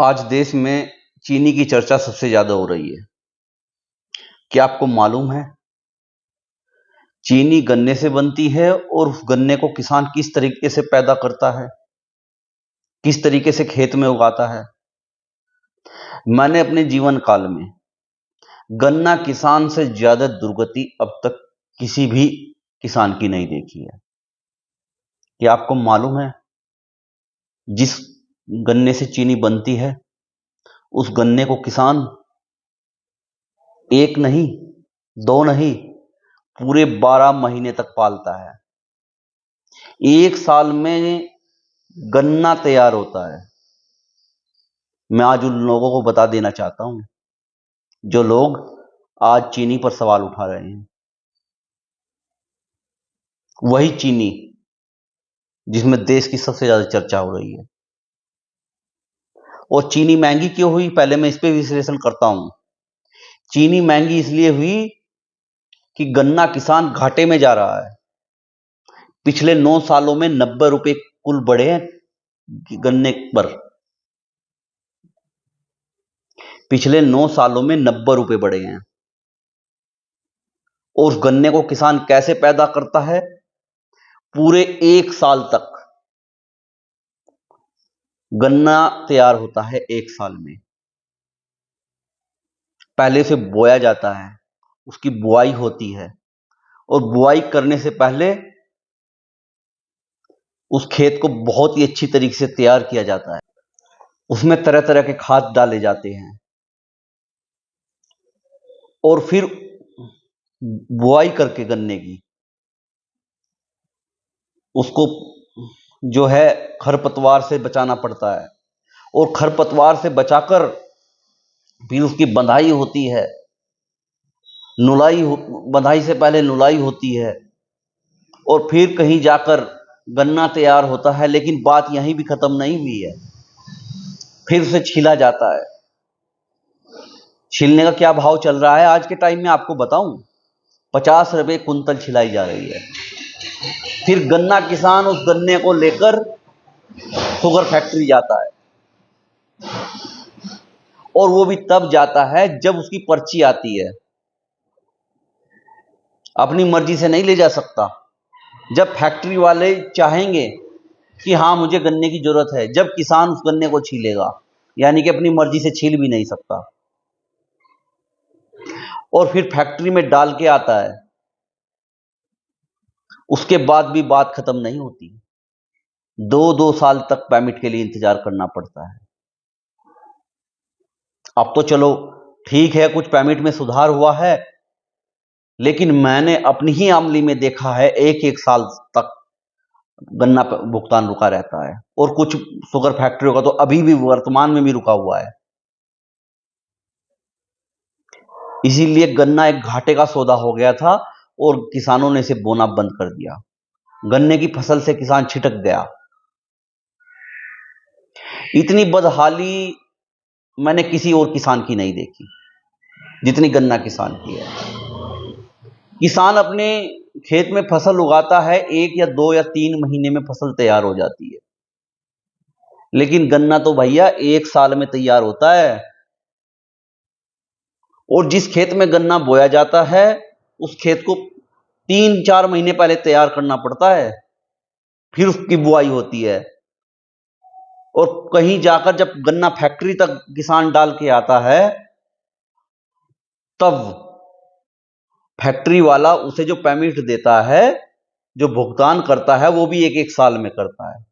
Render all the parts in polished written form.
आज देश में चीनी की चर्चा सबसे ज्यादा हो रही है। क्या आपको मालूम है चीनी गन्ने से बनती है और उस गन्ने को किसान किस तरीके से पैदा करता है, किस तरीके से खेत में उगाता है। मैंने अपने जीवन काल में गन्ना किसान से ज्यादा दुर्गति अब तक किसी भी किसान की नहीं देखी है। क्या आपको मालूम है जिस गन्ने से चीनी बनती है उस गन्ने को किसान एक नहीं, दो नहीं, पूरे 12 महीने तक पालता है। एक साल में गन्ना तैयार होता है। मैं आज उन लोगों को बता देना चाहता हूं जो लोग आज चीनी पर सवाल उठा रहे हैं। वही चीनी जिसमें देश की सबसे ज्यादा चर्चा हो रही है। और चीनी महंगी क्यों हुई, पहले मैं इस पे विश्लेषण करता हूं। चीनी महंगी इसलिए हुई कि गन्ना किसान घाटे में जा रहा है। पिछले 9 सालों में 90 रुपए कुल बढ़े हैं गन्ने पर। पिछले 9 सालों में 90 रुपए बढ़े हैं। और उस गन्ने को किसान कैसे पैदा करता है? पूरे एक साल तक गन्ना तैयार होता है। एक साल में पहले से बोया जाता है, उसकी बुआई होती है और बुआई करने से पहले उस खेत को बहुत ही अच्छी तरीके से तैयार किया जाता है। उसमें तरह तरह के खाद डाले जाते हैं और फिर बुआई करके गन्ने की उसको जो है खरपतवार से बचाना पड़ता है। और खरपतवार से बचाकर फिर उसकी बंधाई होती है। बंधाई से पहले नुलाई होती है और फिर कहीं जाकर गन्ना तैयार होता है। लेकिन बात यहीं भी खत्म नहीं हुई है, फिर उसे छीला जाता है। छीलने का क्या भाव चल रहा है आज के टाइम में आपको बताऊं? 50 रुपए कुंतल छिलाई जा रही है। फिर गन्ना किसान उस गन्ने को लेकर शुगर फैक्ट्री जाता है और वो भी तब जाता है जब उसकी पर्ची आती है। अपनी मर्जी से नहीं ले जा सकता। जब फैक्ट्री वाले चाहेंगे कि हां मुझे गन्ने की जरूरत है, जब किसान उस गन्ने को छीलेगा, यानी कि अपनी मर्जी से छील भी नहीं सकता। और फिर फैक्ट्री में डाल के आता है। उसके बाद भी बात खत्म नहीं होती। 2-2 साल तक परमिट के लिए इंतजार करना पड़ता है। अब तो चलो ठीक है, कुछ परमिट में सुधार हुआ है, लेकिन मैंने अपनी ही आमली में देखा है एक एक साल तक गन्ना भुगतान रुका रहता है। और कुछ शुगर फैक्ट्रियों का तो अभी भी वर्तमान में भी रुका हुआ है। इसीलिए गन्ना एक घाटे का सौदा हो गया था और किसानों ने इसे बोना बंद कर दिया। गन्ने की फसल से किसान छिटक गया। इतनी बदहाली मैंने किसी और किसान की नहीं देखी जितनी गन्ना किसान की है। किसान अपने खेत में फसल उगाता है, 1 या 2 या 3 महीने में फसल तैयार हो जाती है। लेकिन गन्ना तो भैया 1 साल में तैयार होता है। और जिस खेत में गन्ना बोया जाता है उस खेत को 3-4 महीने पहले तैयार करना पड़ता है, फिर उसकी बुआई होती है। और कहीं जाकर जब गन्ना फैक्ट्री तक किसान डाल के आता है, तब फैक्ट्री वाला उसे जो पेमेंट देता है, जो भुगतान करता है, वो भी 1-1 साल में करता है।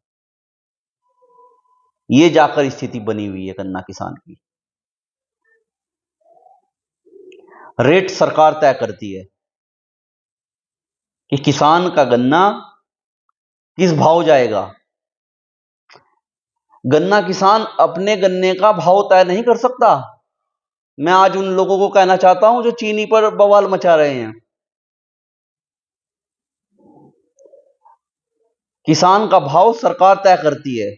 ये जाकर स्थिति बनी हुई है गन्ना किसान की। रेट सरकार तय करती है कि किसान का गन्ना किस भाव जाएगा। गन्ना किसान अपने गन्ने का भाव तय नहीं कर सकता। मैं आज उन लोगों को कहना चाहता हूं जो चीनी पर बवाल मचा रहे हैं। किसान का भाव सरकार तय करती है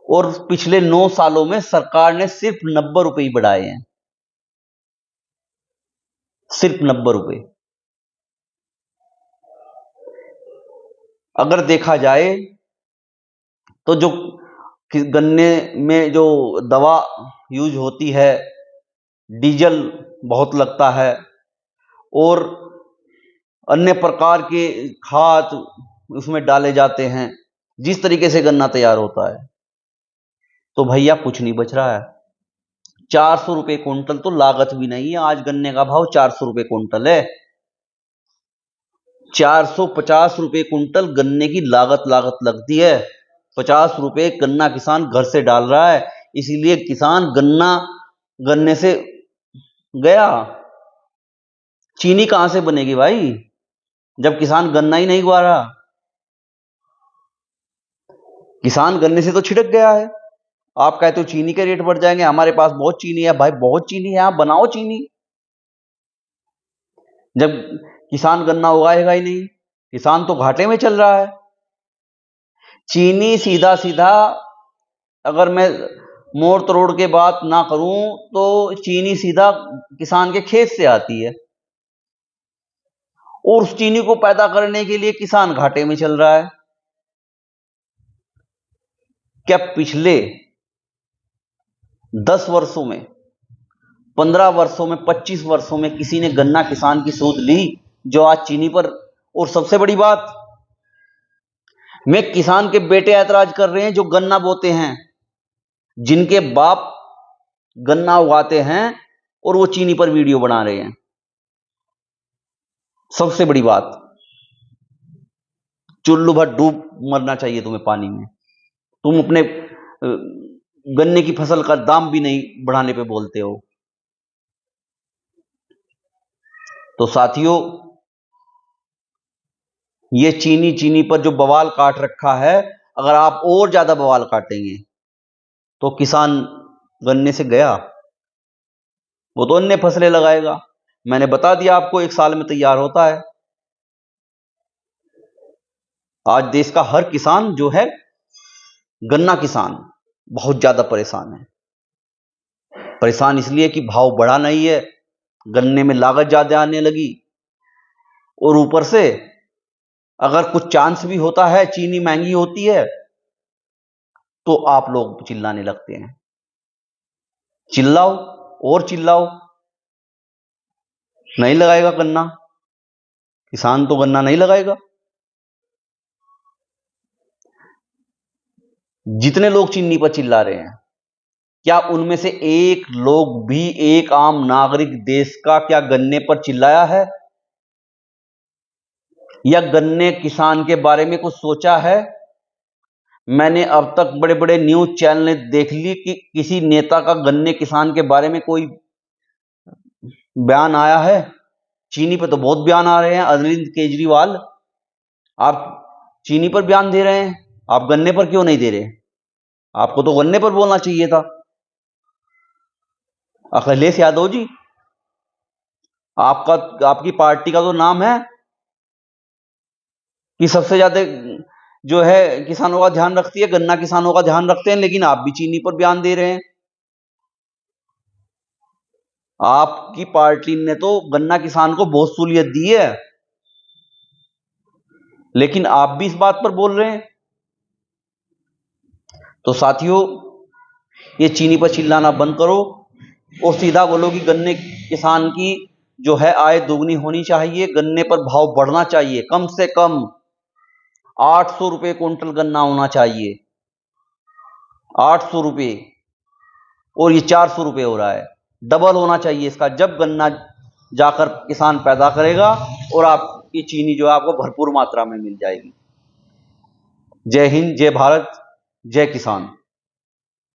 और पिछले 9 सालों में सरकार ने सिर्फ 90 रुपए ही बढ़ाए हैं। सिर्फ 90 रुपए। अगर देखा जाए तो जो कि गन्ने में जो दवा यूज होती है, डीजल बहुत लगता है और अन्य प्रकार के खाद उसमें डाले जाते हैं, जिस तरीके से गन्ना तैयार होता है, तो भैया कुछ नहीं बच रहा है। 400 रुपए कुंटल तो लागत भी नहीं है। आज गन्ने का भाव 400 रुपए कुंटल है। 450 रुपए कुंटल गन्ने की लागत लगती है। 50 रुपए गन्ना किसान घर से डाल रहा है, इसीलिए किसान गन्ने से गया। चीनी कहां से बनेगी भाई, जब किसान गन्ना ही नहीं उगा रहा। किसान गन्ने से तो छिटक गया है। आप कहते हो चीनी के रेट बढ़ जाएंगे, हमारे पास बहुत चीनी है। भाई बहुत चीनी है, आप बनाओ चीनी। जब किसान गन्ना उगाएगा ही नहीं, किसान तो घाटे में चल रहा है। चीनी सीधा सीधा, अगर मैं मोड़ तोड़ के बात ना करूं तो चीनी सीधा किसान के खेत से आती है और उस चीनी को पैदा करने के लिए किसान घाटे में चल रहा है। क्या पिछले 10 वर्षों में, 15 वर्षों में, 25 वर्षों में किसी ने गन्ना किसान की सूद ली जो आज चीनी पर? और सबसे बड़ी बात, मैं किसान के बेटे ऐतराज कर रहे हैं जो गन्ना बोते हैं, जिनके बाप गन्ना उगाते हैं और वो चीनी पर वीडियो बना रहे हैं। सबसे बड़ी बात, चुल्लू भर डूब मरना चाहिए तुम्हें पानी में। तुम अपने गन्ने की फसल का दाम भी नहीं बढ़ाने पे बोलते हो। तो साथियों, ये चीनी पर जो बवाल काट रखा है, अगर आप और ज्यादा बवाल काटेंगे तो किसान गन्ने से गया, वो तो अन्य फसलें लगाएगा। मैंने बता दिया आपको, 1 साल में तैयार होता है। आज देश का हर किसान जो है, गन्ना किसान, बहुत ज्यादा परेशान है। परेशान इसलिए कि भाव बढ़ा नहीं है, गन्ने में लागत ज्यादा आने लगी, और ऊपर से अगर कुछ चांस भी होता है, चीनी महंगी होती है, तो आप लोग चिल्लाने लगते हैं। चिल्लाओ और चिल्लाओ, नहीं लगाएगा गन्ना किसान, तो गन्ना नहीं लगाएगा। जितने लोग चीनी पर चिल्ला रहे हैं, क्या उनमें से एक लोग भी, एक आम नागरिक देश का, क्या गन्ने पर चिल्लाया है या गन्ने किसान के बारे में कुछ सोचा है? मैंने अब तक बड़े बड़े न्यूज चैनल देख ली कि किसी नेता का गन्ने किसान के बारे में कोई बयान आया है? चीनी पर तो बहुत बयान आ रहे हैं। अरविंद केजरीवाल, आप चीनी पर बयान दे रहे हैं, आप गन्ने पर क्यों नहीं दे रहे? आपको तो गन्ने पर बोलना चाहिए था। अखिलेश यादव जी, आपकी पार्टी का तो नाम है कि सबसे ज्यादा जो है किसानों का ध्यान रखती है, गन्ना किसानों का ध्यान रखते हैं, लेकिन आप भी चीनी पर बयान दे रहे हैं। आपकी पार्टी ने तो गन्ना किसान को बहुत सहूलियत दी है, लेकिन आप भी इस बात पर बोल रहे हैं। तो साथियों, ये चीनी पर चिल्लाना बंद करो और सीधा बोलो कि गन्ने किसान की जो है आय दोगुनी होनी चाहिए, गन्ने पर भाव बढ़ना चाहिए। कम से कम 800 रुपए क्विंटल गन्ना होना चाहिए, 800 रुपए, और ये 400 रुपए हो रहा है। डबल होना चाहिए इसका, जब गन्ना जाकर किसान पैदा करेगा और आपकी चीनी जो है आपको भरपूर मात्रा में मिल जाएगी। जय हिंद, जय भारत, जय किसान।